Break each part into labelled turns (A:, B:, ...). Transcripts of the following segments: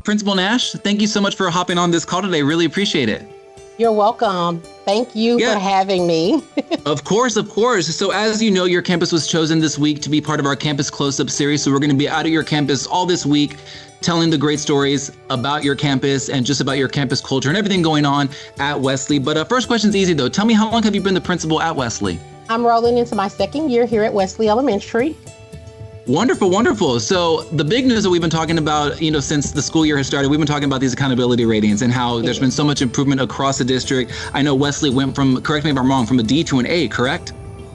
A: Principal Nash, thank you so much for hopping on this call today. Really appreciate it.
B: You're welcome. Thank you for having me.
A: Of course, of course. So as you know, your campus was chosen this week to be part of our Campus Close-Up series. So we're going to be out at your campus all this week, telling the great stories about your campus and just about your campus culture and everything going on at Wesley. But first question's easy though. Tell me, how long have you been the principal at Wesley?
B: I'm rolling into my second year here at Wesley Elementary.
A: Wonderful, wonderful. So the big news that we've been talking about, since the school year has started, we've been talking about these accountability ratings and how there's been so much improvement across the district. I know Wesley went from, correct me if I'm wrong, from a D to an A, correct?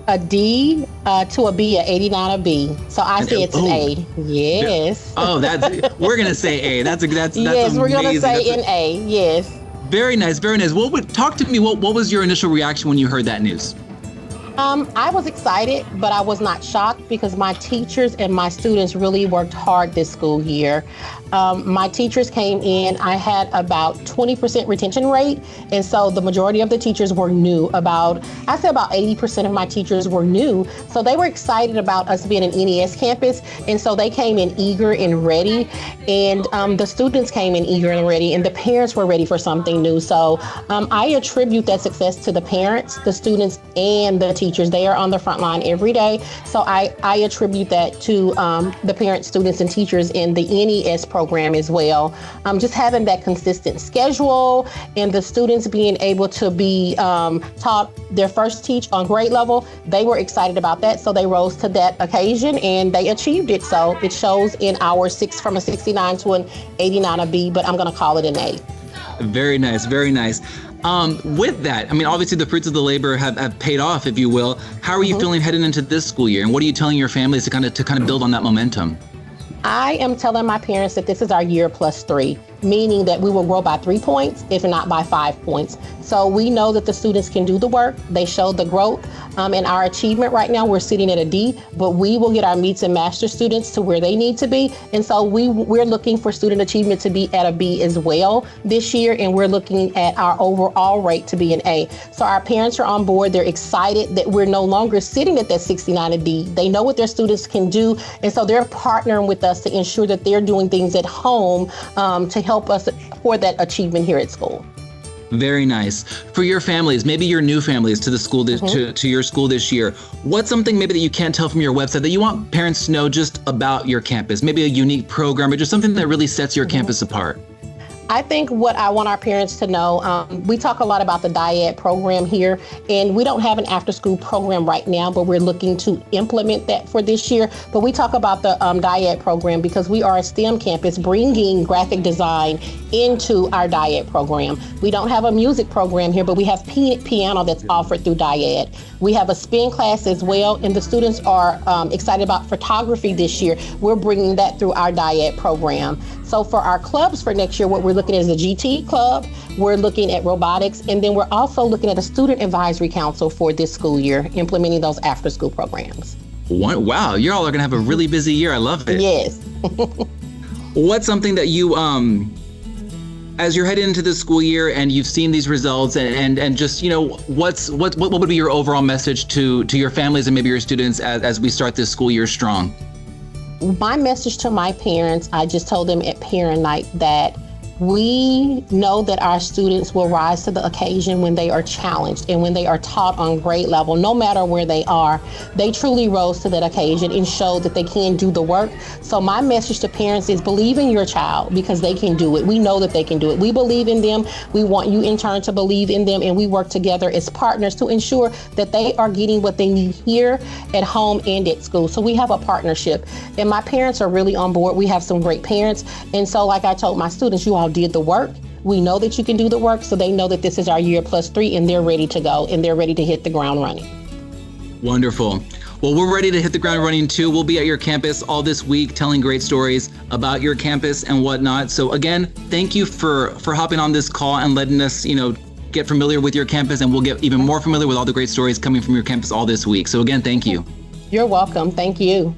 B: A D to a B, a 89 a B. So I say it's an A. Yes.
A: Oh, we're going to say A. That's
B: yes,
A: amazing.
B: We're going to say an A. Yes.
A: Very nice, very nice. Talk to me. What was your initial reaction when you heard that news?
B: I was excited, but I was not shocked because my teachers and my students really worked hard this school year. My teachers came in, I had about 20% retention rate. And so the majority of the teachers were new. I'd say about 80% of my teachers were new. So they were excited about us being an NES campus. And so they came in eager and ready. And the students came in eager and ready, and the parents were ready for something new. So I attribute that success to the parents, the students, and the teachers. They are on the front line every day. So I attribute that to the parents, students, and teachers in the NES program as well. Just having that consistent schedule and the students being able to be taught their first teach on grade level, they were excited about that. So they rose to that occasion and they achieved it. So it shows in our from a 69 to an 89 a B, but I'm going to call it an A.
A: Very nice, very nice. With that, obviously the fruits of the labor have paid off, if you will. How are you feeling heading into this school year? And what are you telling your families to kind of build on that momentum?
B: I am telling my parents that this is our year +3, meaning that we will grow by 3 points, if not by 5 points. So we know that the students can do the work. They showed the growth. In our achievement right now, we're sitting at a D, but we will get our meets and master students to where they need to be. And so we're looking for student achievement to be at a B as well this year. And we're looking at our overall rate to be an A. So our parents are on board. They're excited that we're no longer sitting at that 69 a D. They know what their students can do. And so they're partnering with us to ensure that they're doing things at home to help us for that achievement here at school.
A: Very nice. For your families, maybe your new families to the school to your school this year, what's something maybe that you can't tell from your website that you want parents to know just about your campus? Maybe a unique program or just something that really sets your campus apart?
B: I think what I want our parents to know, we talk a lot about the DIAD program here, and we don't have an after-school program right now, but we're looking to implement that for this year. But we talk about the DIAD program because we are a STEM campus bringing graphic design into our DIAD program. We don't have a music program here, but we have piano that's offered through DIAD. We have a spin class as well, and the students are excited about photography this year. We're bringing that through our DIAD program. So for our clubs for next year, what we're looking at is a GT club, we're looking at robotics, and then we're also looking at a student advisory council for this school year, implementing those after-school programs.
A: Wow, you all are going to have a really busy year. I love it.
B: Yes.
A: What's something that you, as you're heading into the school year and you've seen these results and just, what would be your overall message to your families and maybe your students as we start this school year strong?
B: My message to my parents, I just told them at parent night that we know that our students will rise to the occasion when they are challenged and when they are taught on grade level, no matter where they are. They truly rose to that occasion and showed that they can do the work. So my message to parents is believe in your child because they can do it. We know that they can do it. We believe in them. We want you in turn to believe in them, and we work together as partners to ensure that they are getting what they need here at home and at school. So we have a partnership, and my parents are really on board. We have some great parents. And so like I told my students, you all did the work. We know that you can do the work, so they know that this is our year +3 and they're ready to go and they're ready to hit the ground running.
A: Wonderful. Well, we're ready to hit the ground running too. We'll be at your campus all this week telling great stories about your campus and whatnot. So again, thank you for hopping on this call and letting us, get familiar with your campus, and we'll get even more familiar with all the great stories coming from your campus all this week. So again, thank you.
B: You're welcome. Thank you.